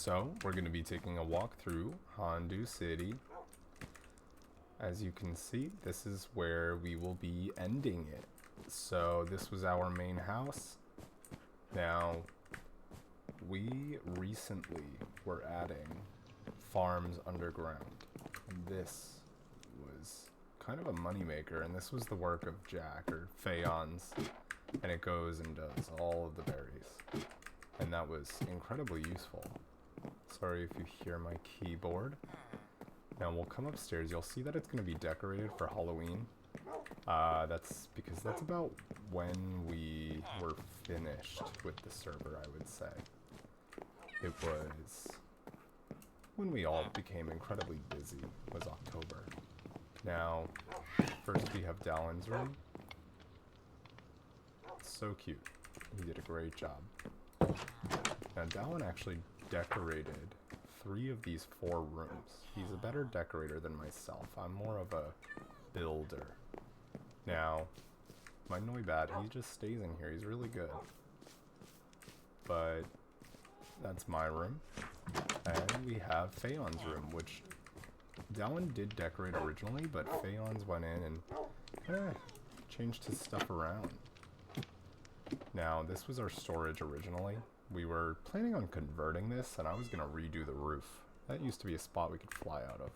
So, we're going to be taking a walk through Hondew City. As you can see, this is where we will be ending it. So, this was our main house. Now, we recently were adding farms underground. And this was kind of a moneymaker, and this was the work of Jack, or Faeons. And it goes and does all of the berries. And that was incredibly useful. Sorry if you hear my keyboard. Now we'll come upstairs. You'll see that it's going to be decorated for Halloween. That's because that's about when we were finished with the server, I would say. It was when we all became incredibly busy, was October. Now, first we have Dallin's room. So cute. He did a great job. Now Dallin actually decorated 3 of these 4 rooms. He's a better decorator than myself. I'm more of a builder. Now, my Noibat, he just stays in here. He's really good. But that's my room. And we have Faeon's room, which Dallin did decorate originally, but Faeons went in and changed his stuff around. Now, this was our storage originally. We were planning on converting this, and I was going to redo the roof. That used to be a spot we could fly out of.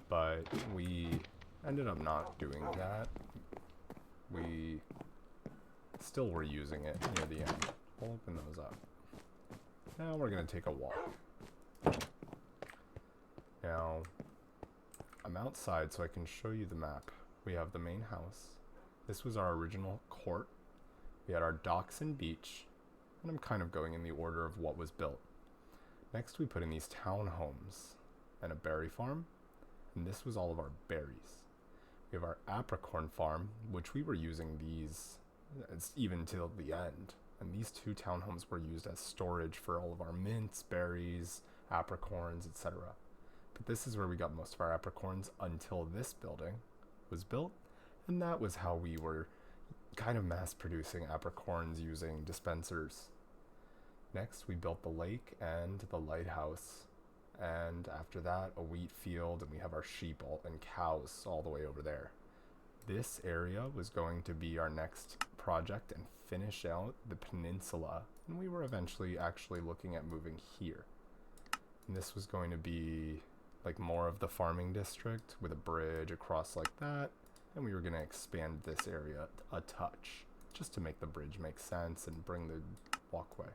But we ended up not doing that. We still were using it near the end. We'll open those up. Now we're going to take a walk. Now, I'm outside so I can show you the map. We have the main house. This was our original court. We had our docks and beach. And I'm kind of going in the order of what was built. Next we put in these townhomes and a berry farm, and this was all of our berries. We have our apricorn farm, which we were using these even till the end, and these 2 townhomes were used as storage for all of our mints, berries, apricorns, etc. But this is where we got most of our apricorns until this building was built, and that was how we were kind of mass producing apricorns using dispensers. Next we built the lake and the lighthouse, and after that a wheat field, and we have our sheep and cows all the way over there. This area was going to be our next project and finish out the peninsula, and we were eventually actually looking at moving here. And this was going to be like more of the farming district with a bridge across like that. And we were going to expand this area a touch, just to make the bridge make sense and bring the walkway.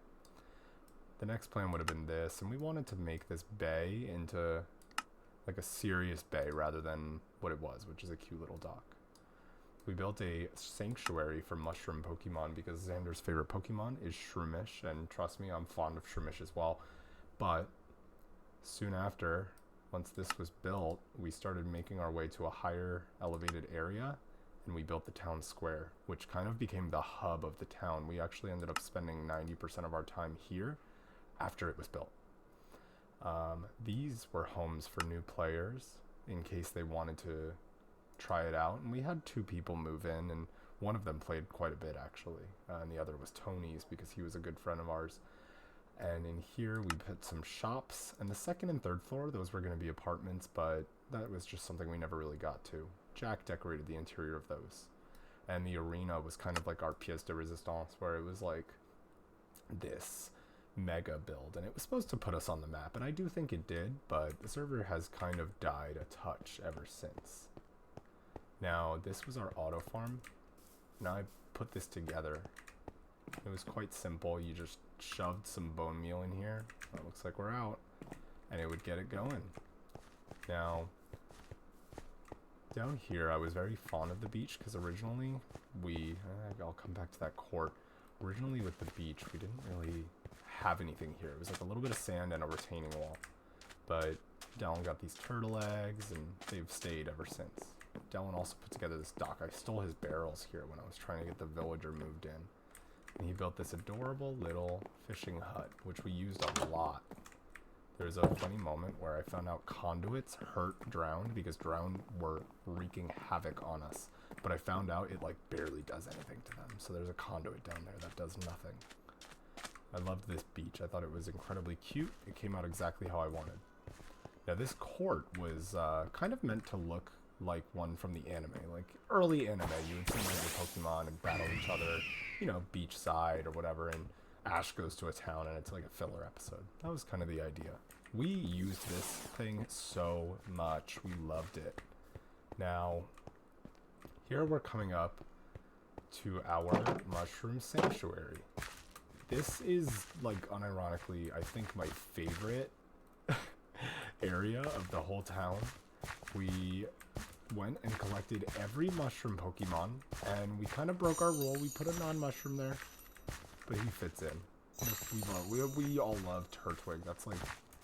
The next plan would have been this, and we wanted to make this bay into like a serious bay rather than what it was, which is a cute little dock. We built a sanctuary for mushroom Pokemon because Xander's favorite Pokemon is Shroomish, and trust me, I'm fond of Shroomish as well. But soon after, once this was built, we started making our way to a higher elevated area, and we built the town square, which kind of became the hub of the town. We actually ended up spending 90% of our time here after it was built. These were homes for new players in case they wanted to try it out, and we had 2 people move in, and one of them played quite a bit actually, and the other was Tony's because he was a good friend of ours. And in here we put some shops, and the 2nd and 3rd floor, those were going to be apartments, but that was just something we never really got to. Jack decorated the interior of those. And the arena was kind of like our pièce de résistance, where it was like this mega build, and it was supposed to put us on the map, and I do think it did, but the server has kind of died a touch ever since. Now, this was our auto farm. Now I put this together. It was quite simple. You just shoved some bone meal in here. It looks like we're out. And it would get it going. Now, down here I was very fond of the beach because originally I'll come back to that court. Originally with the beach we didn't really have anything here. It was like a little bit of sand and a retaining wall. But Dallin got these turtle eggs, and they've stayed ever since. Dallin also put together this dock. I stole his barrels here when I was trying to get the villager moved in. And he built this adorable little fishing hut, which we used a lot. There's a funny moment where I found out conduits hurt drowned because drowned were wreaking havoc on us. But I found out it like barely does anything to them. So there's a conduit down there that does nothing. I loved this beach. I thought it was incredibly cute. It came out exactly how I wanted. Now this court was kind of meant to look like one from the anime. Like early anime, you would see your Pokemon and battle each other, you know, beachside or whatever, and Ash goes to a town and it's like a filler episode. That was kind of the idea. We used this thing so much. We loved it. Now, here we're coming up to our Mushroom Sanctuary. This is, like, unironically, I think my favorite area of the whole town. We went and collected every mushroom Pokemon, and we kind of broke our rule. We put a non-mushroom there, but he fits in. We all love Turtwig. That's like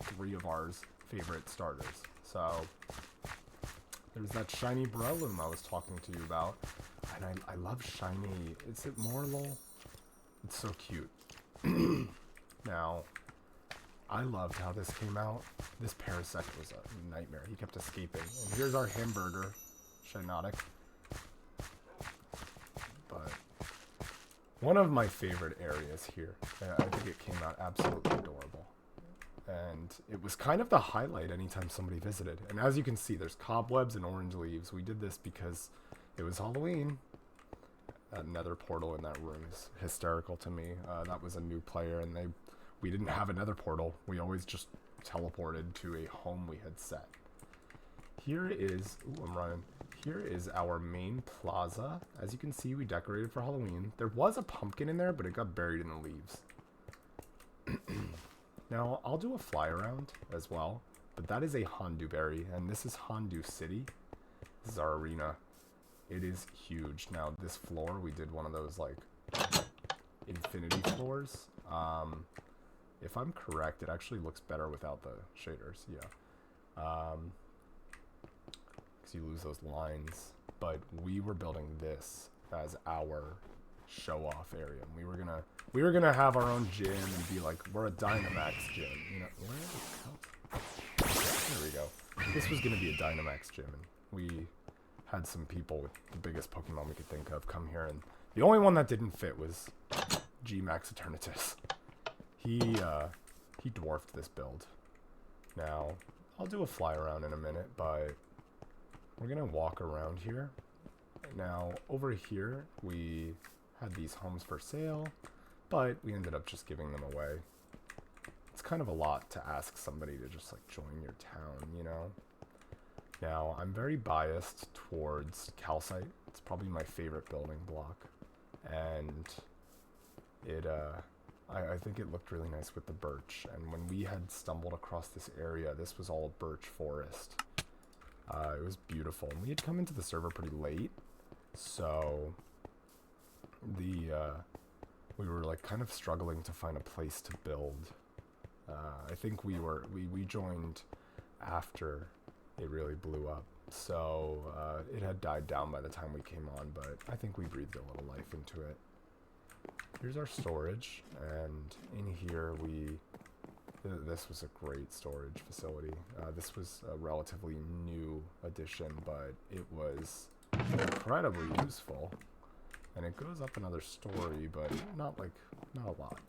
3 of our favorite starters. So there's that shiny Breloom I was talking to you about, and I love shiny. Is it Morlul? It's so cute. Now, I loved how this came out. This Parasect was a nightmare. He kept escaping. And here's our hamburger, Shinotic. But one of my favorite areas here. I think it came out absolutely adorable. And it was kind of the highlight anytime somebody visited. And as you can see, there's cobwebs and orange leaves. We did this because it was Halloween. That nether portal in that room is hysterical to me. That was a new player, and we didn't have a nether portal. We always just teleported to a home we had set. Here is, ooh, I'm running. Here is our main plaza. As you can see, we decorated for Halloween. There was a pumpkin in there, but it got buried in the leaves. Now, I'll do a fly around as well, but that is a Hondew berry, and this is Hondew City. This is our arena. It is huge. Now, this floor, we did one of those, like, infinity floors. If I'm correct, it actually looks better without the shaders, yeah. Because you lose those lines. But we were building this as our show-off area. And we were gonna have our own gym and be like, we're a Dynamax gym. You know, there we go. This was gonna be a Dynamax gym, and we had some people with the biggest Pokemon we could think of come here, and the only one that didn't fit was G-Max Eternatus. He dwarfed this build. Now, I'll do a fly around in a minute, but we're gonna walk around here. Now, over here, we had these homes for sale, but we ended up just giving them away. It's kind of a lot to ask somebody to just, like, join your town, you know? Now, I'm very biased towards calcite. It's probably my favorite building block. And it, I think it looked really nice with the birch. And when we had stumbled across this area, this was all birch forest. It was beautiful. And we had come into the server pretty late. So, we were, like, kind of struggling to find a place to build. I think we joined after it really blew up, so it had died down by the time we came on, but I think we breathed a little life into it. Here's our storage, and in here this was a great storage facility. This was a relatively new addition, but it was incredibly useful, and it goes up another story, but not a lot.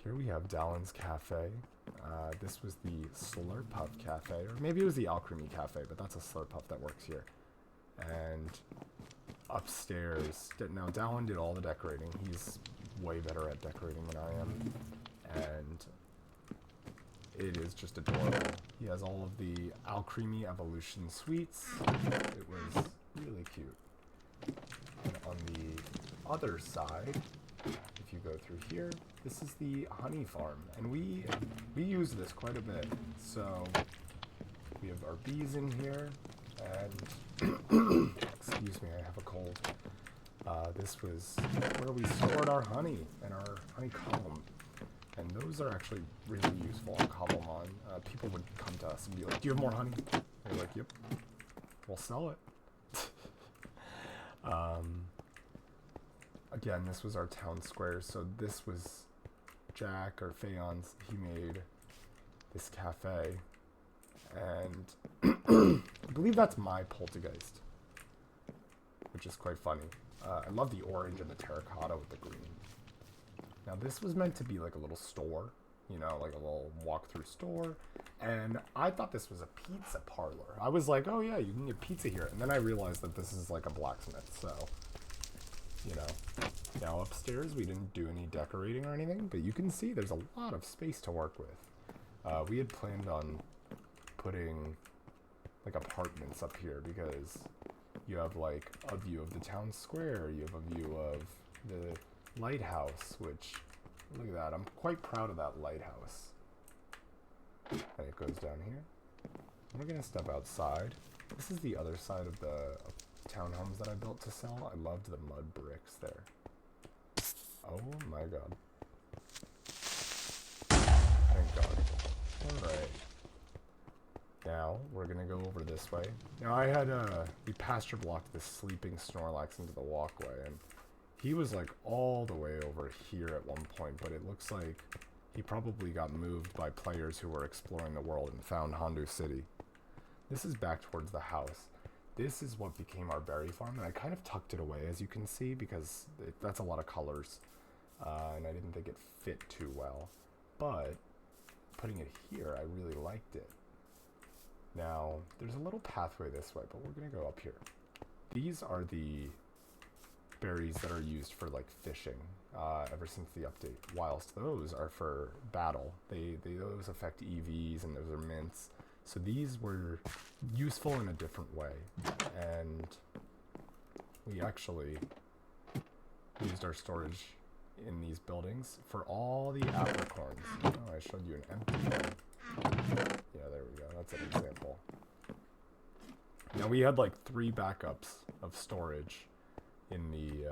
Here we have Dallin's Cafe. This was the Slurpuff Cafe, or maybe it was the Alchemy Cafe, but that's a Slurpuff that works here. And upstairs, now Dallin did all the decorating. He's way better at decorating than I am. And it is just adorable. He has all of the Alchemy Evolution sweets. It was really cute. And on the other side, if you go through here, this is the honey farm, and we use this quite a bit. So we have our bees in here, and excuse me, I have a cold. This was where we stored our honey and our honeycomb, and those are actually really useful on Cobblemon. People would come to us and be like, "Do you have more honey?" We're like, "Yep, we'll sell it." Again, this was our town square, so this was Jack, or Faeons. He made this cafe, and I believe that's my poltergeist, which is quite funny. I love the orange and the terracotta with the green. Now this was meant to be like a little store, you know, like a little walk-through store. And I thought this was a pizza parlor. I was like, oh yeah, you can get pizza here. And then I realized that this is like a blacksmith, so, you know. Now upstairs we didn't do any decorating or anything, but you can see there's a lot of space to work with. We had planned on putting like apartments up here because you have like a view of the town square, you have a view of the lighthouse, which, look at that, I'm quite proud of that lighthouse. And it goes down here. We're gonna step outside. This is the other side of the townhomes that I built to sell. I loved the mud bricks there. Oh my god. Thank god. Alright. Now, we're gonna go over this way. Now, I had, we pasture blocked this sleeping Snorlax into the walkway, and he was, like, all the way over here at one point, but it looks like he probably got moved by players who were exploring the world and found Hondew City. This is back towards the house. This is what became our berry farm, and I kind of tucked it away, as you can see, because that's a lot of colors, and I didn't think it fit too well. But putting it here, I really liked it. Now, there's a little pathway this way, but we're going to go up here. These are the berries that are used for, like, fishing, ever since the update, whilst those are for battle. Those affect EVs, and those are mints. So these were useful in a different way, and we actually used our storage in these buildings for all the apricorns. Oh, I showed you an empty one. Yeah, there we go. That's an example. Now we had like 3 backups of storage in the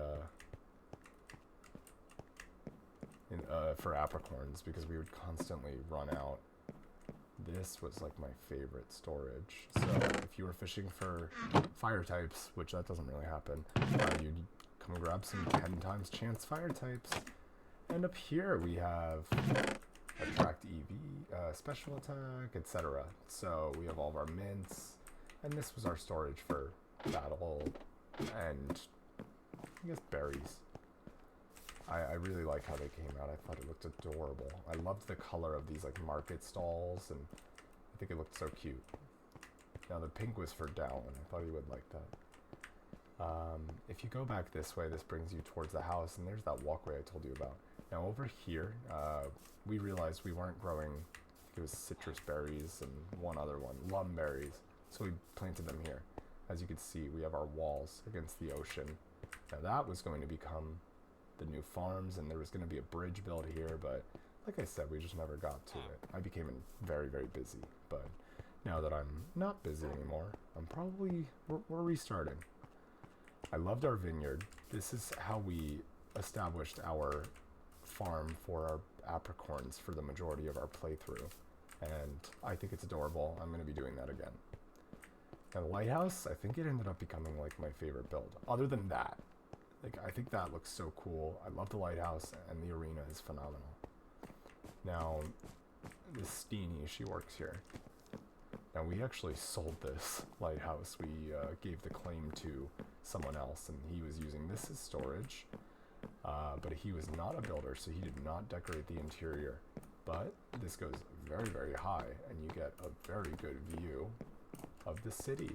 for apricorns because we would constantly run out. This was like my favorite storage. So if you were fishing for fire types, which that doesn't really happen, you'd come grab some 10 times chance fire types. And up here we have attract EV, special attack, etc. So we have all of our mints, and this was our storage for battle and I guess berries. I really like how they came out. I thought it looked adorable. I loved the color of these like market stalls, and I think it looked so cute. Now the pink was for Dallin. I thought he would like that. If you go back this way, this brings you towards the house, and there's that walkway I told you about. Now over here, we realized we weren't growing, I think it was citrus berries and one other one, lum berries. So we planted them here. As you can see, we have our walls against the ocean. Now that was going to become the new farms, and there was going to be a bridge built here, but like I said, we just never got to it. I became very, very busy, but now that I'm not busy anymore, we're restarting. I loved our vineyard. This is how we established our farm for our apricorns for the majority of our playthrough, and I think it's adorable. I'm going to be doing that again. Now the lighthouse, I think it ended up becoming like my favorite build. Other than that, like, I think that looks so cool. I love the lighthouse, and the arena is phenomenal. Now, this Steenie, she works here. Now, we actually sold this lighthouse. We gave the claim to someone else, and he was using this as storage. But he was not a builder, so he did not decorate the interior. But this goes very, very high, and you get a very good view of the city.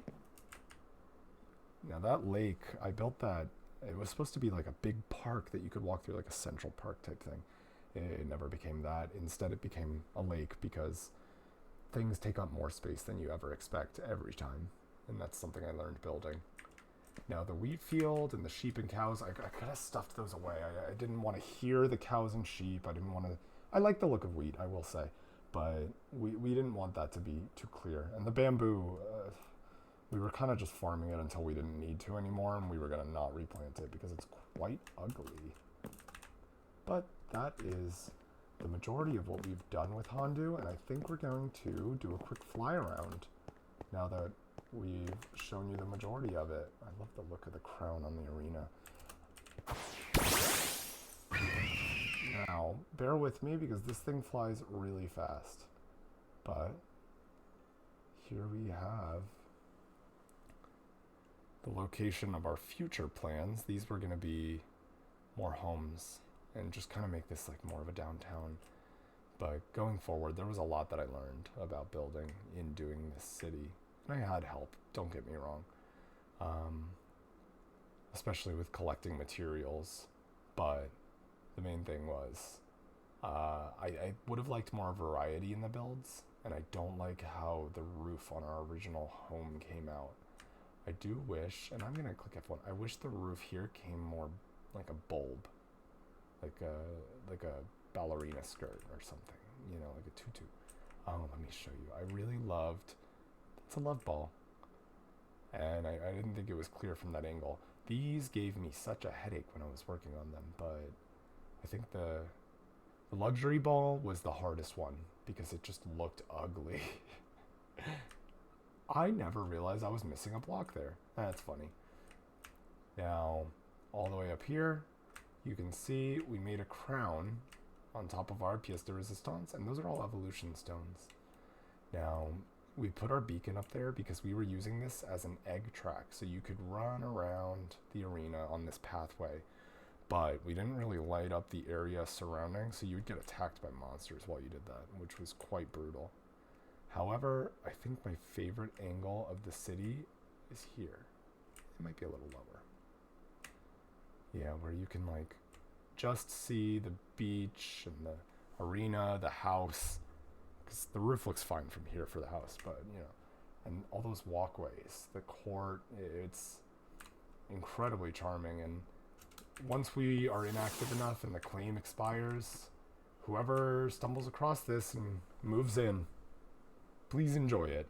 Now, that lake, I built that. It was supposed to be like a big park that you could walk through, like a Central Park type thing. It never became that. Instead, it became a lake because things take up more space than you ever expect every time. And that's something I learned building. Now, the wheat field and the sheep and cows, I kind of stuffed those away. I didn't want to hear the cows and sheep. I didn't want to... I like the look of wheat, I will say. But we didn't want that to be too clear. And the bamboo... we were kind of just farming it until we didn't need to anymore, and we were going to not replant it because it's quite ugly. But that is the majority of what we've done with Hondew, and I think we're going to do a quick fly around now that we've shown you the majority of it. I love the look of the crown on the arena. Now, bear with me because this thing flies really fast. But here we have the location of our future plans. These were going to be more homes and just kind of make this like more of a downtown. But going forward, there was a lot that I learned about building in doing this city. And I had help, don't get me wrong. Especially with collecting materials. But the main thing was, I would have liked more variety in the builds. And I don't like how the roof on our original home came out. I do wish, and I'm going to click F1, I wish the roof here came more like a bulb. Like a ballerina skirt or something, you know, like a tutu. Oh, let me show you. I really loved, it's a love ball. And I didn't think it was clear from that angle. These gave me such a headache when I was working on them, but I think the luxury ball was the hardest one because it just looked ugly. I never realized I was missing a block there. That's funny. Now, all the way up here, you can see we made a crown on top of our pièce de résistance, and those are all evolution stones. Now, we put our beacon up there because we were using this as an egg track, so you could run around the arena on this pathway, but we didn't really light up the area surrounding, so you would get attacked by monsters while you did that, which was quite brutal. However, I think my favorite angle of the city is here. It might be a little lower. Yeah, where you can like just see the beach and the arena, the house. Because the roof looks fine from here for the house, but you know, and all those walkways, the court, it's incredibly charming. And once we are inactive enough and the claim expires, whoever stumbles across this and moves in, please enjoy it.